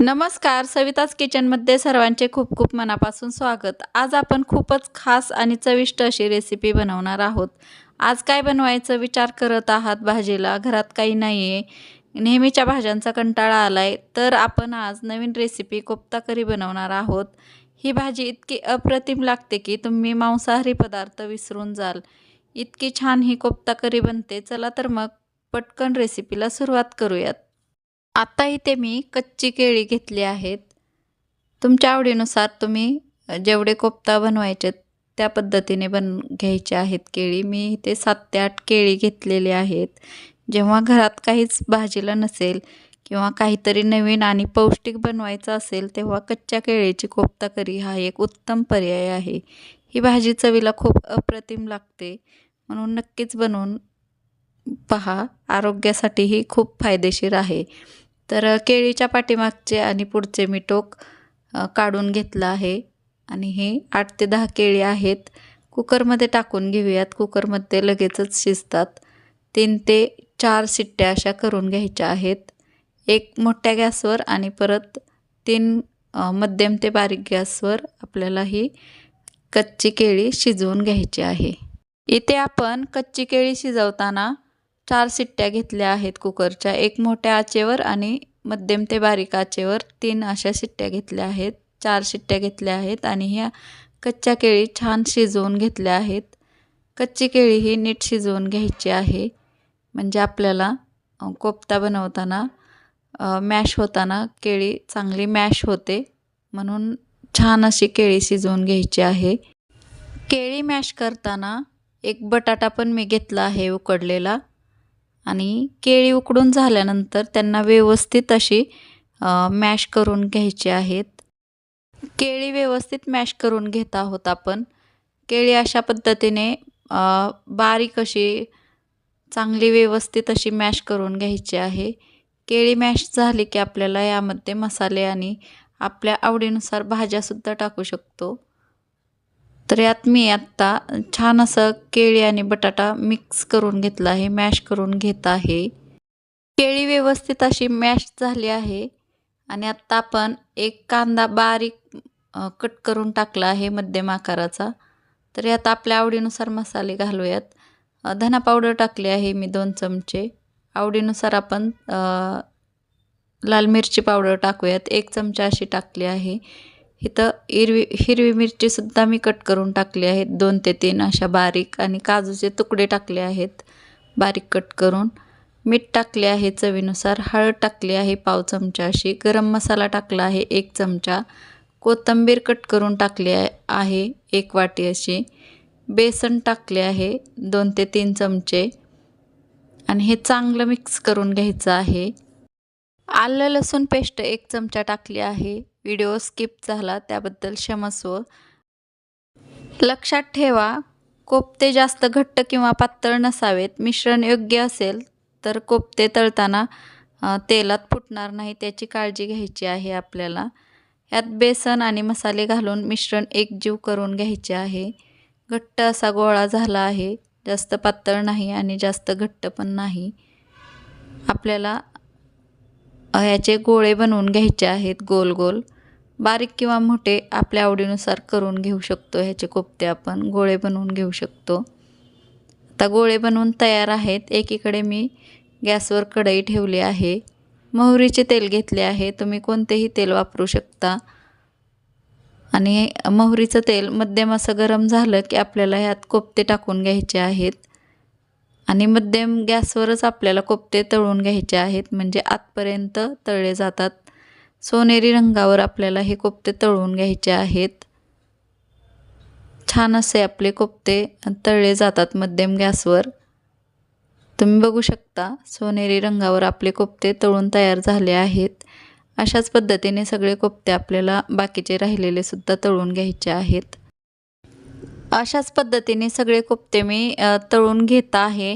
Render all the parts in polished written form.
नमस्कार, सविताच किचनमध्ये सर्वांचे खूप खूप मनापासून स्वागत। आज आपण खूपच खास आणि चविष्ट अशी रेसिपी बनवणार आहोत। आज काय बनवायचं विचार करत आहात भाजीला, घरात काही नाही आहे, नेहमीच्या भाज्यांचा कंटाळा आलाय, तर आपण आज नवीन रेसिपी कोफ्ता करी बनवणार आहोत। ही भाजी इतकी अप्रतिम लागते की तुम्ही मांसाहारी पदार्थ विसरून जाल। इतकी छान ही कोफ्ता करी बनते। चला तर मग पटकन रेसिपीला सुरुवात करूयात। आता इथे मी कच्ची केळी घेतली आहेत। तुमच्या आवडीनुसार तुम्ही जेवढे कोफ्ता बनवायचे त्या पद्धतीने घ्यायचे आहेत केळी। मी इथे 7 ते 8 केळी घेतलेली आहेत। जेव्हा घरात काहीच भाजीला नसेल किंवा काहीतरी नवीन आणि पौष्टिक बनवायचं असेल तेव्हा कच्च्या केळीची कोफ्ता करी हा एक उत्तम पर्याय आहे। ही भाजी चवीला खूप अप्रतिम लागते, म्हणून नक्कीच बनवून पहा। आरोग्यासाठीही खूप फायदेशीर आहे। तर केळीच्या पाठीमागचे आणि पुढचे मी टोक काढून घेतलं आहे आणि हे 8 ते 10 केळी आहेत। कुकरमध्ये टाकून घेऊयात। कुकरमध्ये लगेचच शिजतात। 3 ते 4 शिट्ट्या अशा करून घ्यायच्या आहेत। एक मोठ्या गॅसवर आणि परत 3 मध्यम ते बारीक गॅसवर आपल्याला ही कच्ची केळी शिजवून घ्यायची आहे। इथे आपण कच्ची केळी शिजवताना 4 शिट्ट्या घेतल्या आहेत कुकरच्या। एक मोठ्या आचेवर आणि मध्यम ते बारीक आचेवर 3 अशा शिट्ट्या घेतल्या आहेत। 4 शिट्ट्या घेतल्या आहेत आणि ह्या कच्च्या केळी छान शिजवून घेतल्या आहेत। कच्ची केळी ही नीट शिजवून घ्यायची आहे, म्हणजे आपल्याला कोफ्ता बनवताना मॅश होताना केळी चांगली मॅश होते, म्हणून छान अशी केळी शिजवून घ्यायची आहे। केळी मॅश करताना एक बटाटा पण मी घेतला आहे उकडलेला, आणि केळी उकडून झाल्यानंतर त्यांना व्यवस्थित अशी मॅश करून घ्यायची आहेत। केळी व्यवस्थित मॅश करून घेत आहोत आपण। केळी अशा पद्धतीने बारीक अशी चांगली व्यवस्थित अशी मॅश करून घ्यायची आहे। केळी मॅश झाली की आपल्याला यामध्ये मसाले आणि आपल्या आवडीनुसार भाज्यासुद्धा टाकू शकतो। तर यात मी आत्ता छान असं केळी आणि बटाटा मिक्स करून घेतला आहे, मॅश करून घेत आहे। केळी व्यवस्थित अशी मॅश झाली आहे आणि आत्ता आपण एक कांदा बारीक कट करून टाकला आहे मध्यम आकाराचा। तर यात आपल्या आवडीनुसार मसाले घालूयात। धना पावडर टाकली आहे मी 2 चमचे। आवडीनुसार आपण लाल मिरची पावडर टाकूयात, 1 चमचा अशी टाकली आहे। इथं हिरवी मिरचीसुद्धा मी कट करून टाकली आहे 2 ते 3 अशा बारीक, आणि काजूचे तुकडे टाकले आहेत बारीक कट करून। मीठ टाकले आहे चवीनुसार। हळद टाकली आहे पाव चमचा अशी। गरम मसाला टाकला आहे 1 चमचा। कोथिंबीर कट करून टाकली आहे 1 वाटी अशी। बेसन टाकले आहे 2 ते 3 चमचे, आणि हे चांगलं मिक्स करून घ्यायचं आहे। आलं लसूण पेस्ट 1 चमचा टाकली आहे। व्हिडिओ स्किप झाला त्याबद्दल क्षमस्व। लक्षात ठेवा, कोफ्ते जास्त घट्ट किंवा पातळ नसावेत। मिश्रण योग्य असेल तर कोफ्ते तळताना तेलात फुटणार नाही, त्याची काळजी घ्यायची आहे आपल्याला। यात बेसन आणि मसाले घालून मिश्रण एकजीव करून घ्यायचे आहे। घट्ट असा गोळा झाला आहे, जास्त पातळ नाही आणि जास्त घट्ट पण नाही। आपल्याला ह्याचे गोळे बनवून घ्यायचे आहेत गोल गोल, बारीक किंवा मोठे आपल्या आवडीनुसार करून घेऊ शकतो। ह्याचे कोफ्ते आपण गोळे बनवून घेऊ शकतो। आता गोळे बनवून तयार आहेत। एकीकडे मी गॅसवर कढई ठेवली आहे। मोहरीचे तेल घेतले आहे, तुम्ही कोणतेही तेल वापरू शकता। आणि मोहरीचं तेल मध्यम असं गरम झालं की आपल्याला ह्यात कोफ्ते टाकून घ्यायचे आहेत, आणि मध्यम गॅसवरच आपल्याला कोफ्ते तळून घ्यायचे आहेत, म्हणजे आतपर्यंत तळले जातात। सोनेरी रंगावर आपल्याला हे कोफ्ते तळून घ्यायचे आहेत। छान असे आपले कोफ्ते तळले जातात मध्यम गॅसवर। तुम्ही बघू शकता सोनेरी रंगावर आपले कोफ्ते तळून तयार झाले आहेत। अशाच पद्धतीने सगळे कोफ्ते आपल्याला बाकीचे राहिलेले सुद्धा तळून घ्यायचे आहेत। अशाच पद्धतीने सगळे कोफ्ते मी तळून घेत आहे।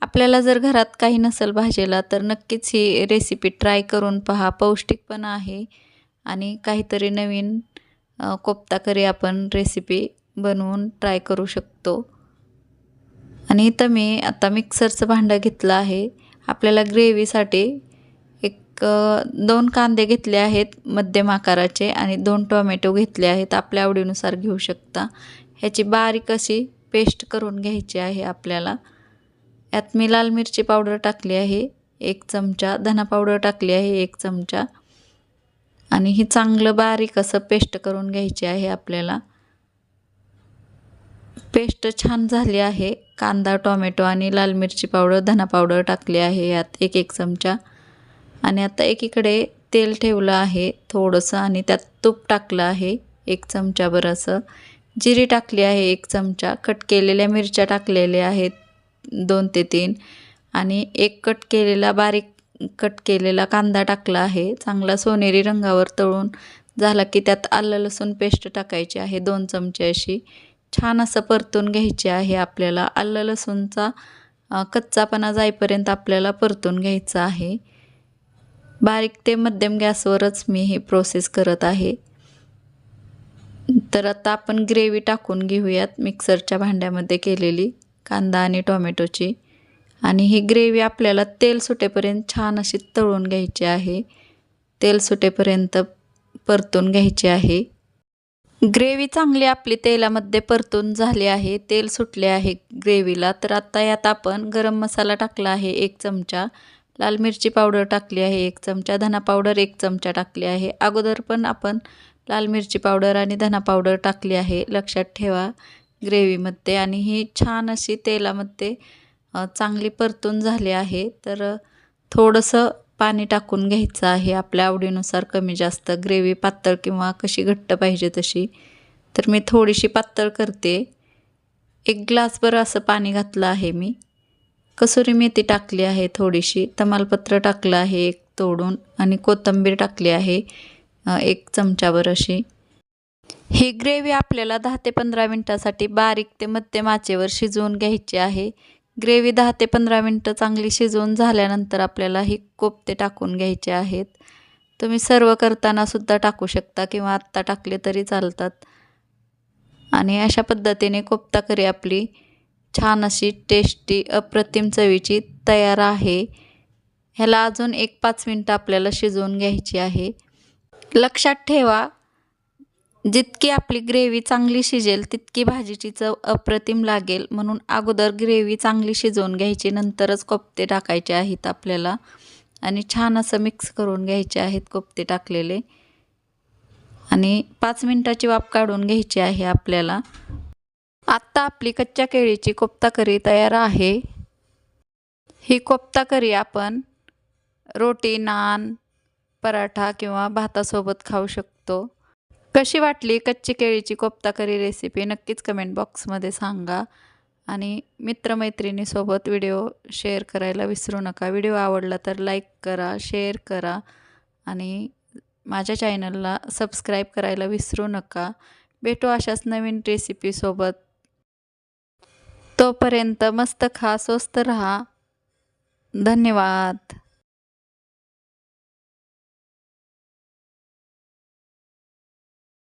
आपल्याला जर घरात काही नसेल भाजीला तर नक्कीच ही रेसिपी ट्राय करून पहा। पौष्टिक पण आहे आणि काहीतरी नवीन कोफ्ता करी आपण रेसिपी बनवून ट्राय करू शकतो। आणि इथं मी आता मिक्सरचं भांडं घेतलं आहे। आपल्याला ग्रेव्हीसाठी एक 2 कांदे घेतले आहेत मध्यम आकाराचे आणि 2 टोमॅटो घेतले आहेत. आपल्या आवडीनुसार घेऊ शकता. ह्याची बारीक अशी पेस्ट करून घ्यायची आहे आपल्याला. यात मी लाल मिरची पावडर टाकली आहे 1 चमचा, धना पावडर टाकली आहे 1 चमचा आणि ही चांगलं बारीक असं पेस्ट करून घ्यायची आहे आपल्याला. पेस्ट छान झाली आहे. कांदा, टोमॅटो आणि लाल मिरची पावडर, धना पावडर टाकली आहे यात 1 चमचा आणि आता एकीकडे तेल ठेवलं आहे थोडंसं आणि त्यात तूप टाकलं आहे 1 चमचाभर असं. जिरी टाकली आहे 1 चमचा, कट केलेल्या मिरच्या टाकलेल्या आहेत 2 ते 3 आणि एक बारीक कट केलेला कांदा टाकला आहे. चांगला सोनेरी रंगावर तळून झाला की त्यात आलं लसूण पेस्ट टाकायची आहे 2 चमचे अशी. छान असं परतून घ्यायचे आहे आपल्याला. आलं लसूणचा कच्चापणा जाईपर्यंत आपल्याला परतून घ्यायचं आहे. बारीक ते मध्यम गॅसवरच मी ही प्रोसेस करत आहे. तर आता आपण ग्रेव्ही टाकून घेऊयात मिक्सरच्या भांड्यामध्ये केलेली कांदा आणि टोमॅटोची आणि ही ग्रेव्ही आपल्याला तेल सुटेपर्यंत छान अशी तळून घ्यायची आहे. तेल सुटेपर्यंत परतून घ्यायची आहे. ग्रेव्ही चांगली आपली तेलामध्ये परतून झाली आहे. तेल सुटले आहे ग्रेव्हीला. तर आता यात आपण गरम मसाला टाकला आहे 1 चमचा, लाल मिरची पावडर टाकली आहे 1 चमचा, धना पावडर 1 चमचा टाकली आहे. अगोदर पण आपण लाल मिरची पावडर आणि धना पावडर टाकली आहे, लक्षात ठेवा ग्रेव्हीमध्ये. आणि ही छान अशी तेलामध्ये चांगली परतून झाली आहे. तर थोडंसं पाणी टाकून घ्यायचं आहे आपल्या आवडीनुसार, कमी जास्त. ग्रेव्ही पातळ किंवा कशी घट्ट पाहिजे तशी. तर मी थोडीशी पातळ करते. 1 ग्लासभर असं पाणी घातलं आहे मी. कसुरी मेथी टाकली आहे थोडीशी, तमालपत्र टाकलं आहे 1 तोडून आणि कोथिंबीर टाकली आहे 1 चमचाभर अशी. ही ग्रेव्ही आपल्याला 10 ते 15 मिनटासाठी बारीक ते मध्यम आचेवर शिजवून घ्यायची आहे. ग्रेव्ही 10 ते 15 मिनटं चांगली शिजवून झाल्यानंतर आपल्याला ही कोफ्ते टाकून घ्यायचे आहेत. तुम्ही सर्व करताना सुद्धा टाकू शकता किंवा आत्ता टाकले तरी चालतात. आणि अशा पद्धतीने कोफ्ता करी आपली छान अशी टेस्टी अप्रतिम चवीची तयार आहे. ह्याला अजून 1-5 मिनटं आपल्याला शिजवून घ्यायची आहे. लक्षात ठेवा, जितकी आपली ग्रेव्ही चांगली शिजेल तितकी भाजीची चव अप्रतिम लागेल. म्हणून अगोदर ग्रेव्ही चांगली शिजवून घ्यायची, नंतरच कोफ्ते टाकायचे आहेत आपल्याला. आणि छान असं मिक्स करून घ्यायचे आहेत कोफ्ते टाकलेले आणि 5 मिनटाची वाफ काढून घ्यायची आहे आपल्याला. आत्ता आपली कच्च्या केळीची कोफ्ता करी तयार आहे. ही कोफ्ता करी आपण रोटी, नान, पराठा किंवा भातासोबत खाऊ शकतो. कशी वाटली कच्ची केळीची कोफ्ता करी रेसिपी नक्कीच कमेंट बॉक्समध्ये सांगा. आणि मित्रमैत्रिणीसोबत व्हिडिओ शेअर करायला विसरू नका. व्हिडिओ आवडला तर लाईक करा, शेअर करा आणि माझ्या चॅनलला सबस्क्राईब करायला विसरू नका. भेटू अशाच नवीन रेसिपीसोबत. तोपर्यंत मस्त खा, स्वस्त रहा. धन्यवाद.